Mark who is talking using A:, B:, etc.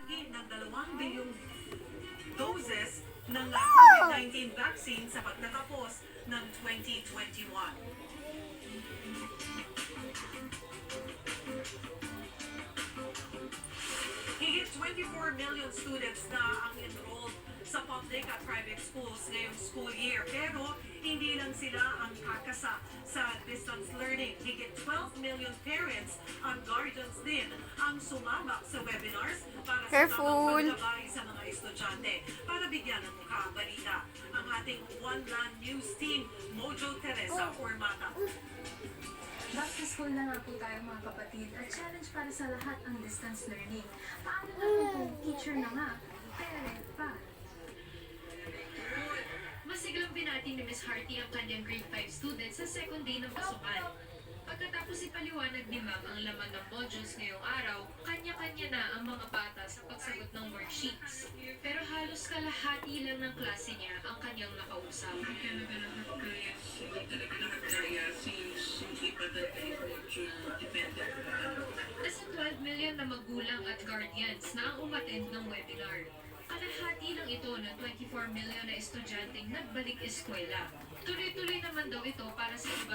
A: higit ng 2 bilyong doses ng COVID-19 vaccine sa pagtatapos ng 2021. Higit 24 million students na ang enrolled sa public at private schools ngayong school year. Pero hindi lang sila ang kakasa sa distance learning. Higit 12 million parents at guardians din ang sumama sa webinars para sa tamang paggabay sa mga estudyante. Para bigyan ng mukha ang balita, ang ating One Man News team, Mojo Teresa Formata.
B: Back to school na nga po tayo mga kapatid at challenge para sa lahat ang distance learning. Paano naman kung teacher na nga, parent pa?
C: Masiglang binati ni Ms. Harty ang kanyang grade 5 students sa second day ng pasukan. Pagkatapos ipaliwanag ni Ma'am ang laman ng modules ngayong araw, kanya-kanya na ang mga bata sa pagsagot ng worksheets. Pero halos kalahati lang ng klase niya ang kanyang nakausap. Nasa 12 million na magulang at guardians na ang umattend ng webinar. Kalahati lang ito ng 24 million na estudyanteng nagbalik eskwela. Tuloy-tuloy naman daw ito para sa iba.